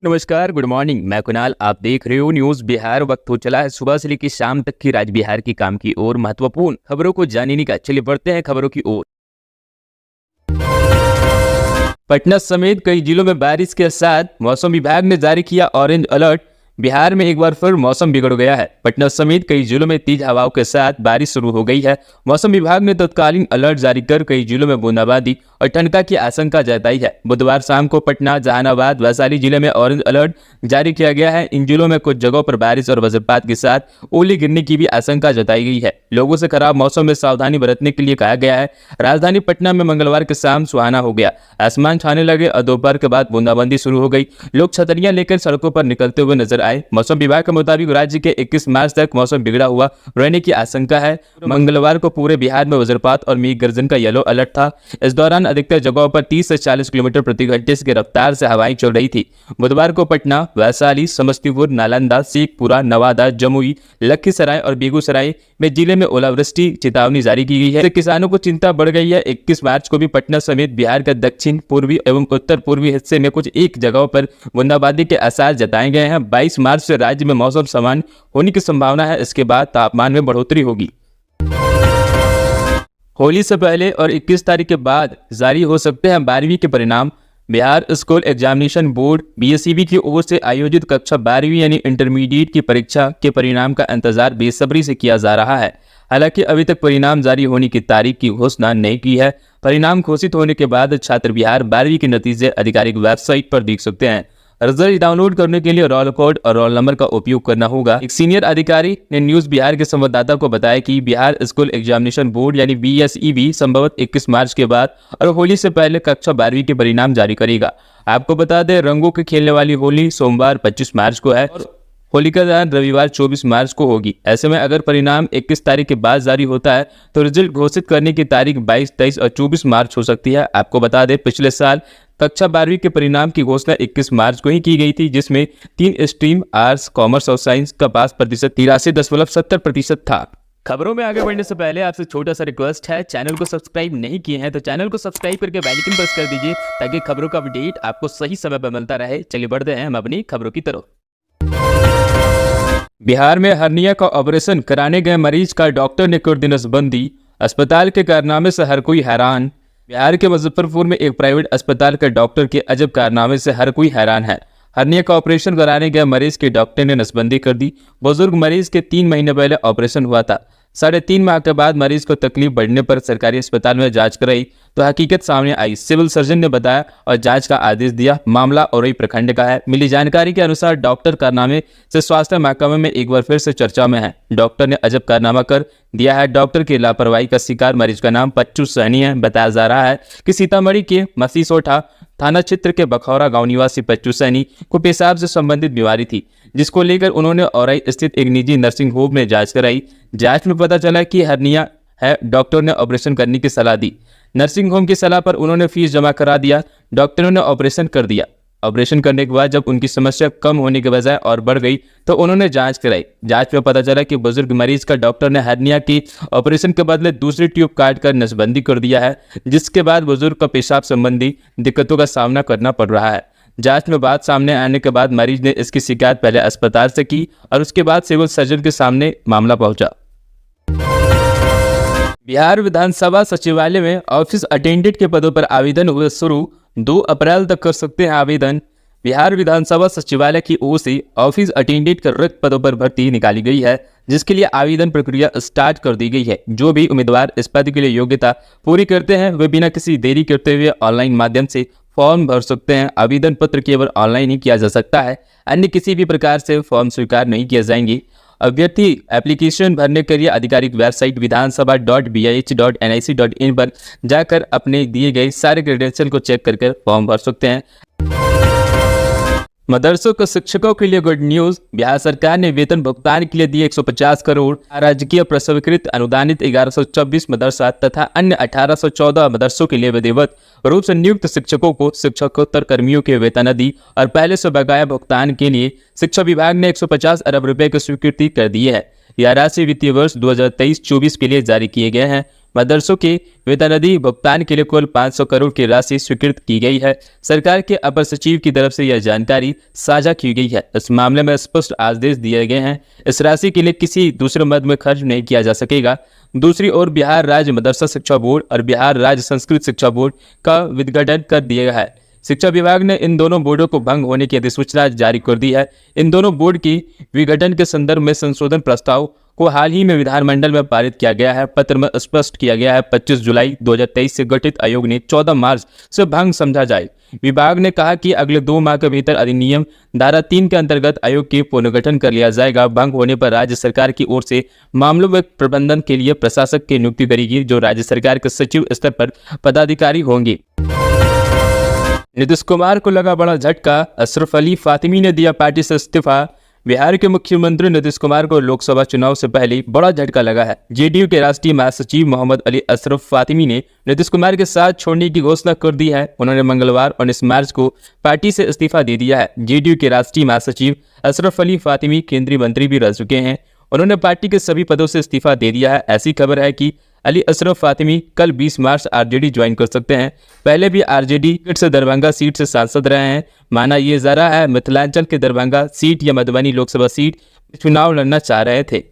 नमस्कार, good morning. मैं कुणाल, आप देख रहे हो न्यूज़ बिहार। वक्त हो चला है सुबह से लेकर शाम तक की राज्य बिहार की काम की ओर महत्वपूर्ण खबरों को जानने का। चलिए बढ़ते हैं खबरों की ओर। पटना समेत कई जिलों में बारिश के साथ मौसम विभाग ने जारी किया ऑरेंज अलर्ट। बिहार में एक बार फिर मौसम बिगड़ गया है। पटना समेत कई जिलों में तेज हवाओं के साथ बारिश शुरू हो गई है। मौसम विभाग ने तत्कालीन अलर्ट जारी कर कई जिलों में बूंदाबांदी और ठंडक की आशंका जताई है। बुधवार शाम को पटना, जहानाबाद, वैशाली जिले में ऑरेंज अलर्ट जारी किया गया है। इन जिलों में कुछ जगहों पर बारिश और वज्रपात के साथ ओले गिरने की भी आशंका जताई गई है। लोगों से खराब मौसम में सावधानी बरतने के लिए कहा गया है। राजधानी पटना में मंगलवार के शाम सुहाना हो गया, आसमान छाने लगे और दोपहर के बाद बूंदाबांदी शुरू हो गई। लोग छतरियां लेकर सड़कों पर निकलते हुए नजर आए। मौसम विभाग के मुताबिक राज्य के 21 मार्च तक मौसम बिगड़ा हुआ रहने की आशंका है। मंगलवार को पूरे बिहार में वज्रपात और मेघ गर्जन का येलो अलर्ट था। इस दौरान अधिकतर जगहों पर 30 से 40 किलोमीटर प्रति घंटे की रफ्तार से हवाएं चल रही थी। बुधवार को पटना, वैशाली, समस्तीपुर, नालंदा, शेखपुरा, नवादा, जमुई, लखीसराय और बेगूसराय में जिले में ओलावृष्टि चेतावनी जारी की गई है। किसानों को चिंता बढ़ गई है। 21 मार्च को भी पटना समेत बिहार के दक्षिण पूर्वी एवं उत्तर पूर्वी हिस्से में कुछ एक जगहों पर बूंदाबांदी के आसार जताए गए हैं। 22 मार्च से राज्य में मौसम सामान्य होने की संभावना है। इसके बाद तापमान में बढ़ोतरी होगी। होली से पहले और 21 तारीख के बाद जारी हो सकते हैं 12वीं के परिणाम। Bihar school examination board BSEB की ओर से आयोजित कक्षा 12वीं यानी इंटरमीडिएट की परीक्षा के परिणाम का इंतजार बेसब्री से किया जा रहा है। हालांकि अभी तक परिणाम जारी होने की तारीख की घोषणा नहीं की है। परिणाम घोषित होने के बाद छात्र बिहार 12वीं के नतीजे आधिकारिक वेबसाइट पर देख सकते हैं। रिजल्ट डाउनलोड करने के लिए रोल कोड और रोल नंबर का उपयोग करना होगा। एक सीनियर अधिकारी ने न्यूज बिहार के संवाददाता को बताया कि बिहार स्कूल एग्जामिनेशन बोर्ड यानी बीएसईबी संभवतः 21 मार्च के बाद और होली से पहले कक्षा 12वीं के परिणाम जारी करेगा। आपको बता दें, रंगों के खेलने वाली होली सोमवार 25 मार्च को है और होलिका दहन रविवार 24 मार्च को होगी। ऐसे में अगर परिणाम 21 तारीख के बाद जारी होता है तो रिजल्ट घोषित करने की तारीख 22, 23 और 24 मार्च हो सकती है। आपको बता दें, पिछले साल कक्षा 12वीं के परिणाम की घोषणा 21 मार्च को ही की गई थी, जिसमें 3 स्ट्रीम आर्ट्स, कॉमर्स और साइंस का पास प्रतिशत 83.70% था। खबरों में आगे बढ़ने से पहले आपसे छोटा सा रिक्वेस्ट है, चैनल को सब्सक्राइब नहीं किए हैं तो चैनल को सब्सक्राइब करके बेल आइकन प्रेस कर दीजिए ताकि खबरों का अपडेट आपको सही समय पर मिलता रहे। चलिए बढ़ते हैं हम अपनी खबरों की तरफ। बिहार में हर्निया का ऑपरेशन कराने गए मरीज का डॉक्टर ने कर दी नसबंदी। अस्पताल के कारनामे से हर कोई हैरान। बिहार के मुजफ्फरपुर में एक प्राइवेट अस्पताल के डॉक्टर के अजब कारनामे से हर कोई हैरान है। हर्निया का ऑपरेशन कराने गए मरीज के डॉक्टर ने नसबंदी कर दी। बुजुर्ग मरीज के 3 महीने पहले ऑपरेशन हुआ था। 3.5 माह के बाद मरीज को तकलीफ बढ़ने पर सरकारी अस्पताल में जांच कराई तो हकीकत सामने आई। सिविल सर्जन ने बताया और जांच का आदेश दिया। मामला औरई प्रखंड का है। मिली जानकारी के अनुसार डॉक्टर कारनामे से स्वास्थ्य महकमे में एक बार फिर से चर्चा में है। डॉक्टर ने अजब कारनामा कर दिया है। डॉक्टर की लापरवाही का शिकार मरीज का नाम पच्चू सहनी है। बताया जा रहा है कि सीतामढ़ी के मसीसोठा थाना क्षेत्र के बखौरा गांव निवासी पच्चू सहनी को पेशाब से संबंधित बीमारी थी, जिसको लेकर उन्होंने औरई स्थित एक निजी नर्सिंग होम में जांच कराई। जांच में पता चला कि हर्निया है। डॉक्टर ने ऑपरेशन करने की सलाह दी। नर्सिंग होम की सलाह पर उन्होंने फीस जमा करा दिया। डॉक्टरों ने ऑपरेशन कर दिया। ऑपरेशन करने के बाद जब उनकी समस्या कम होने के बजाय और बढ़ गई तो उन्होंने जांच कराई। जांच में पता चला कि बुजुर्ग मरीज का डॉक्टर ने हर्निया की ऑपरेशन के बदले दूसरी ट्यूब काटकर नसबंदी कर दिया है, जिसके बाद बुजुर्ग का पेशाब संबंधी दिक्कतों का सामना करना पड़ रहा है। जांच में बात सामने आने के बाद मरीज ने इसकी शिकायत पहले अस्पताल से की और उसके बाद सिविल सर्जन के सामने मामला पहुंचा। बिहार विधानसभा सचिवालय में ऑफिस अटेंडेंट के पदों पर आवेदन हुए शुरू। 2 अप्रैल तक कर सकते हैं आवेदन। बिहार विधानसभा सचिवालय की ओर से ऑफिस अटेंडेंट के रिक्त पदों पर भर्ती निकाली गई है, जिसके लिए आवेदन प्रक्रिया स्टार्ट कर दी गई है। जो भी उम्मीदवार इस पद के लिए योग्यता पूरी करते हैं वे बिना किसी देरी करते हुए ऑनलाइन माध्यम से फॉर्म भर सकते हैं। आवेदन पत्र केवल ऑनलाइन ही किया जा सकता है, अन्य किसी भी प्रकार से फॉर्म स्वीकार नहीं किए जाएंगे। अभ्यर्थी एप्लीकेशन भरने के लिए आधिकारिक वेबसाइट विधानसभा.bih.nic.in पर जाकर अपने दिए गए सारे क्रेडेंशियल को चेक करके फॉर्म भर सकते हैं। मदरसों के शिक्षकों के लिए गुड न्यूज। बिहार सरकार ने वेतन भुगतान के लिए दिए 150 करोड़। राजकीय प्रस्वीकृत अनुदानित 1124 मदरसा तथा अन्य 1814 मदरसों के लिए विधिवत रूप से नियुक्त शिक्षकों को शिक्षकोत्तर कर्मियों के वेतनादि और पहले से बकाया भुगतान के लिए शिक्षा विभाग ने 150 अरब रुपए की स्वीकृति कर दी है। यह राशि वित्तीय वर्ष 2023-24 के लिए जारी किए गए हैं। मदरसों के वेतनाधि भुगतान के लिए कुल 500 करोड़ की राशि स्वीकृत की गई है। सरकार के अपर सचिव की तरफ से यह जानकारी साझा की गई है। इस मामले में स्पष्ट आदेश दिए गए हैं, इस राशि के लिए किसी दूसरे मद में खर्च नहीं किया जा सकेगा। दूसरी ओर बिहार राज्य मदरसा शिक्षा बोर्ड और बिहार राज्य संस्कृत शिक्षा बोर्ड का विघटन कर दिया गया है। शिक्षा विभाग ने इन दोनों बोर्डों को भंग होने की अधिसूचना जारी कर दी है। इन दोनों बोर्ड की विघटन के संदर्भ में संशोधन प्रस्ताव को हाल ही में विधानमंडल में पारित किया गया है। पत्र में स्पष्ट किया गया है 25 जुलाई 2023 से गठित आयोग ने 14 मार्च से भंग समझा जाए। विभाग ने कहा कि अगले 2 माह के भीतर अधिनियम धारा 3 के अंतर्गत आयोग के पुनर्गठन कर लिया जाएगा। भंग होने पर राज्य सरकार की ओर से मामलों में प्रबंधन के लिए प्रशासक की नियुक्ति करेगी, जो राज्य सरकार के सचिव स्तर पर पदाधिकारी होंगे। नीतीश कुमार को लगा बड़ा झटका, अशरफ अली फातिमी ने दिया पार्टी से इस्तीफा। बिहार के मुख्यमंत्री नीतीश कुमार को लोकसभा चुनाव से पहले बड़ा झटका लगा है। जेडीयू के राष्ट्रीय महासचिव मोहम्मद अली अशरफ फातिमी ने नीतीश कुमार के साथ छोड़ने की घोषणा कर दी है। उन्होंने मंगलवार 19 मार्च को पार्टी से इस्तीफा दे दिया है। जेडीयू के राष्ट्रीय महासचिव अशरफ अली फातिमी केंद्रीय मंत्री भी रह चुके हैं। उन्होंने पार्टी के सभी पदों से इस्तीफा दे दिया है। ऐसी खबर है कि अली अशरफ फातिमी कल 20 मार्च आरजेडी ज्वाइन कर सकते हैं। पहले भी आरजेडी से दरभंगा सीट से सांसद रहे हैं। माना यह जा रहा है मिथिलांचल के दरभंगा सीट या मधुबनी लोकसभा सीट चुनाव लड़ना चाह रहे थे।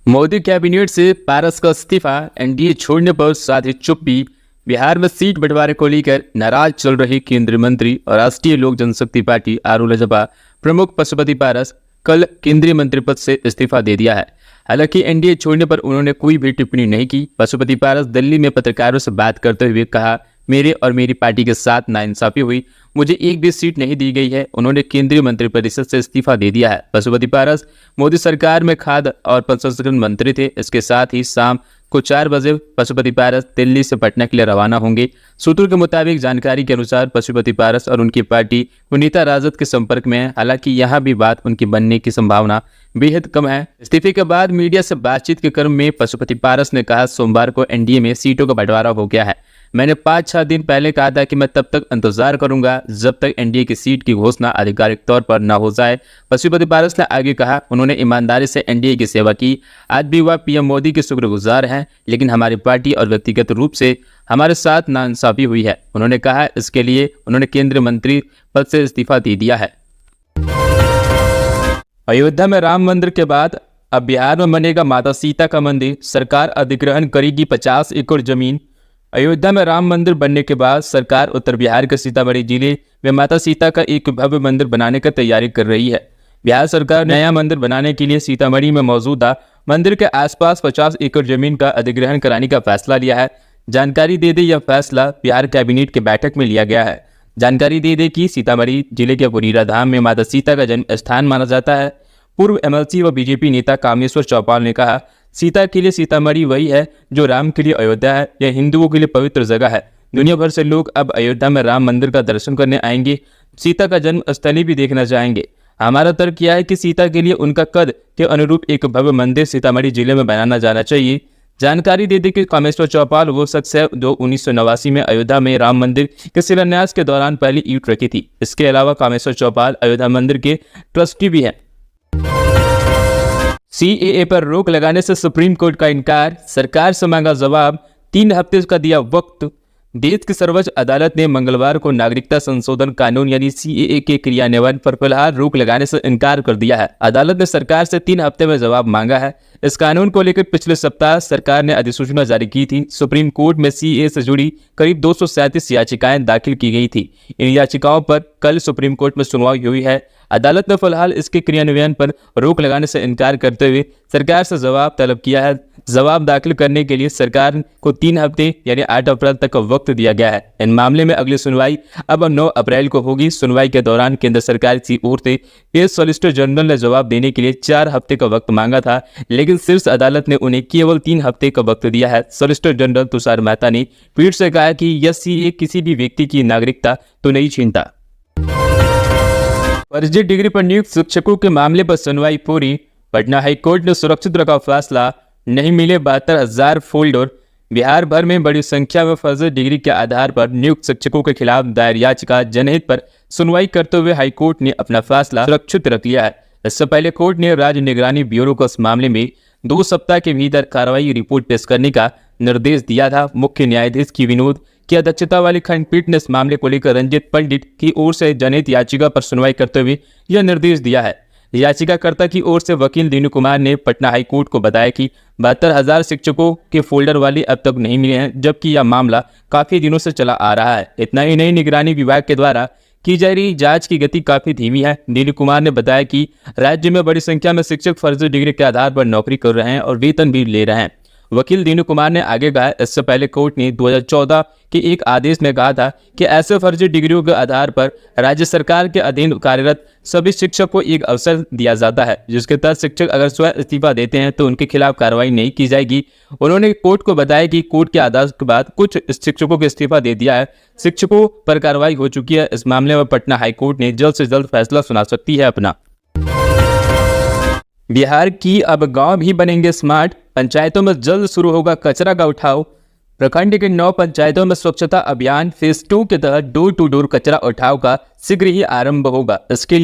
मोदी कैबिनेट से पारस का इस्तीफा, एनडीए छोड़ने पर साधी चुप्पी। बिहार में सीट बंटवारे को लेकर नाराज चल रही केंद्रीय मंत्री और राष्ट्रीय लोक जनशक्ति पार्टी आरोलजपा प्रमुख पशुपति पारस कल केंद्रीय मंत्री पद से इस्तीफा दे दिया है। हालांकि एनडीए छोड़ने पर उन्होंने कोई भी टिप्पणी नहीं की। पशुपति पारस दिल्ली में पत्रकारों से बात करते हुए कहा, मेरे और मेरी पार्टी के साथ नाइंसाफी हुई, मुझे एक भी सीट नहीं दी गई है। उन्होंने केंद्रीय मंत्रिपरिषद से इस्तीफा दे दिया है। पशुपति पारस मोदी सरकार में खाद्य और प्रसंस्करण मंत्री थे। इसके साथ ही शाम को 4 बजे पशुपति पारस दिल्ली से पटना के लिए रवाना होंगे। सूत्रों के मुताबिक जानकारी के अनुसार पशुपति पारस और उनकी पार्टी नेता राजद के संपर्क में है। हालांकि यहां भी बात उनकी बनने की संभावना बेहद कम है। इस्तीफे के बाद मीडिया से बातचीत के क्रम में पशुपति पारस ने कहा, सोमवार को एनडीए में सीटों का बंटवारा हो गया है। मैंने 5-6 दिन पहले कहा था कि मैं तब तक इंतजार करूंगा जब तक एनडीए की सीट की घोषणा आधिकारिक तौर पर न हो जाए। पशुपति पारस ने आगे कहा, उन्होंने ईमानदारी से एनडीए की सेवा की। आज भी वह पीएम मोदी के शुक्रगुजार हैं, लेकिन हमारी पार्टी और व्यक्तिगत रूप से हमारे साथ नाइंसाफी हुई है। उन्होंने कहा, इसके लिए उन्होंने केंद्रीय मंत्री पद से इस्तीफा दे दिया है। अयोध्या में राम मंदिर के बाद अब बिहार में बनेगा माता सीता का मंदिर। सरकार अधिग्रहण करेगी 50 एकड़ जमीन। अयोध्या में राम मंदिर बनने के बाद सरकार उत्तर बिहार के सीतामढ़ी जिले में माता सीता का एक भव्य मंदिर बनाने की तैयारी कर रही है। बिहार सरकार ने नया मंदिर बनाने के लिए सीतामढ़ी में मौजूदा मंदिर के आसपास 50 एकड़ जमीन का अधिग्रहण कराने का फैसला लिया है। जानकारी दे दे, यह फैसला बिहार कैबिनेट की बैठक में लिया गया है। जानकारी दे दे कि सीतामढ़ी जिले के पुनीरा धाम में माता सीता का जन्म स्थान माना जाता है। पूर्व एमएलसी व बीजेपी नेता कामेश्वर चौपाल ने कहा, सीता के लिए सीतामढ़ी वही है जो राम के लिए अयोध्या है। यह हिंदुओं के लिए पवित्र जगह है। दुनिया भर से लोग अब अयोध्या में राम मंदिर का दर्शन करने आएंगे, सीता का जन्म स्थली भी देखना चाहेंगे। हमारा तर्क यह है कि सीता के लिए उनका कद के अनुरूप एक भव्य मंदिर सीतामढ़ी जिले में बनाना जाना चाहिए। जानकारी दे दी कि कामेश्वर चौपाल वो शख्स है जो 1989 में अयोध्या में राम मंदिर के शिलान्यास के दौरान पहली ईंट रखी थी। इसके अलावा कामेश्वर चौपाल अयोध्या मंदिर के ट्रस्टी भी हैं। सीएए पर रोक लगाने से सुप्रीम कोर्ट का इनकार, सरकार से मांगा जवाब, 3 हफ्ते का दिया वक्त। देश की सर्वोच्च अदालत ने मंगलवार को नागरिकता संशोधन कानून यानी सीएए के क्रियान्वयन पर फिलहाल रोक लगाने से इनकार कर दिया है। अदालत ने सरकार से 3 हफ्ते में जवाब मांगा है। इस कानून को लेकर पिछले सप्ताह सरकार ने अधिसूचना जारी की थी। सुप्रीम कोर्ट में सीएए से जुड़ी करीब 237 याचिकाएं दाखिल की गई थी। इन याचिकाओं पर कल सुप्रीम कोर्ट में सुनवाई हुई है। अदालत ने फिलहाल इसके क्रियान्वयन पर रोक लगाने से इनकार करते हुए सरकार से जवाब तलब किया है। जवाब दाखिल करने के लिए सरकार को 3 हफ्ते यानी 8 अप्रैल तक का वक्त दिया गया है। इन मामले में अगली सुनवाई अब 9 अप्रैल को होगी। सुनवाई के दौरान केंद्र सरकार की ओर से केस सॉलिसिटर जनरल ने जवाब देने के लिए 4 हफ्ते का वक्त मांगा था, लेकिन शीर्ष अदालत ने उन्हें केवल 3 हफ्ते का वक्त दिया है। सॉलिसिटर जनरल तुषार मेहता ने पीठ से कहा कि यह सीए किसी भी व्यक्ति की नागरिकता तो नहीं छीनता। फर्जी डिग्री पर नियुक्त शिक्षकों के मामले पर सुनवाई पूरी। पटना हाईकोर्ट ने सुरक्षित रखा फैसला, नहीं मिले 72,000 फोल्डर। बिहार भर में बड़ी संख्या में फर्जी डिग्री के आधार पर नियुक्त शिक्षकों के खिलाफ दायर याचिका जनहित पर सुनवाई करते हुए हाईकोर्ट ने अपना फैसला सुरक्षित रख लिया है। इससे पहले कोर्ट ने राज्य निगरानी ब्यूरो को इस मामले में 2 सप्ताह के भीतर कार्रवाई रिपोर्ट पेश करने का निर्देश दिया था। मुख्य न्यायाधीश की विनोद की अध्यक्षता वाली खंडपीठ ने इस मामले को लेकर रंजित पंडित की ओर से जनहित याचिका पर सुनवाई करते हुए यह निर्देश दिया है। याचिकाकर्ता की ओर से वकील दीनू कुमार ने पटना हाईकोर्ट को बताया कि 72,000 शिक्षकों के फोल्डर वाले अब तक नहीं मिले हैं, जबकि यह मामला काफी दिनों से चला आ रहा है। इतना ही नहीं, निगरानी विभाग के द्वारा की जा रही जांच की गति काफी धीमी है। दीनू कुमार ने बताया कि राज्य में बड़ी संख्या में शिक्षक फर्जी डिग्री के आधार पर नौकरी कर रहे हैं और वेतन भी ले रहे हैं। वकील दीनू कुमार ने आगे कहा, इससे पहले कोर्ट ने 2014 के एक आदेश में कहा था कि ऐसे फर्जी डिग्रियों के आधार पर राज्य सरकार के अधीन कार्यरत सभी शिक्षक को एक अवसर दिया जाता है, जिसके तहत शिक्षक अगर स्वयं इस्तीफा देते हैं तो उनके खिलाफ कार्रवाई नहीं की जाएगी। उन्होंने कोर्ट को बताया कि कोर्ट के आदेश के बाद कुछ शिक्षकों को इस्तीफा दे दिया है, शिक्षकों पर कार्रवाई हो चुकी है। इस मामले में पटना हाईकोर्ट ने जल्द से जल्द फैसला सुना सकती है अपना। बिहार की अब गांव भी बनेंगे स्मार्ट, पंचायतों में जल्द शुरू होगा कचरा का उठाव। प्रखंड के 9 पंचायतों में स्वच्छता अभियान फेज 2 के तहत डोर टू डोर कचरा उठाव का शीघ्र ही आरंभ होगा। इसके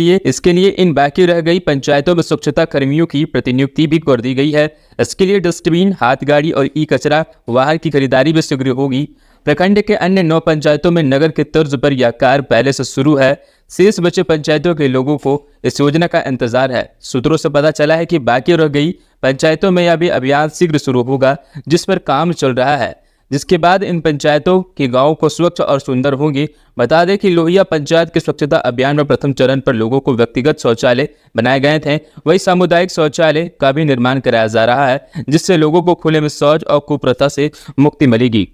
लिए इन बाकी रह गई पंचायतों में स्वच्छता कर्मियों की प्रतिनियुक्ति भी कर दी गई है। इसके लिए डस्टबिन, हाथ गाड़ी और ई कचरा वाहन की खरीदारी भी शीघ्र होगी। प्रखंड के अन्य 9 पंचायतों में नगर के तर्ज पर यह कार्य पहले से शुरू है। शेष बचे पंचायतों के लोगों को इस योजना का इंतजार है। सूत्रों से पता चला है कि बाकी रह गई पंचायतों में यह भी अभियान शीघ्र शुरू होगा, जिस पर काम चल रहा है, जिसके बाद इन पंचायतों के गांव को स्वच्छ और सुंदर होंगे। बता दें कि लोहिया पंचायत के स्वच्छता अभियान में प्रथम चरण पर लोगों को व्यक्तिगत शौचालय बनाए गए थे, वही सामुदायिक शौचालय का भी निर्माण कराया जा रहा है, जिससे लोगों को खुले में शौच और कुप्रथा से मुक्ति मिलेगी।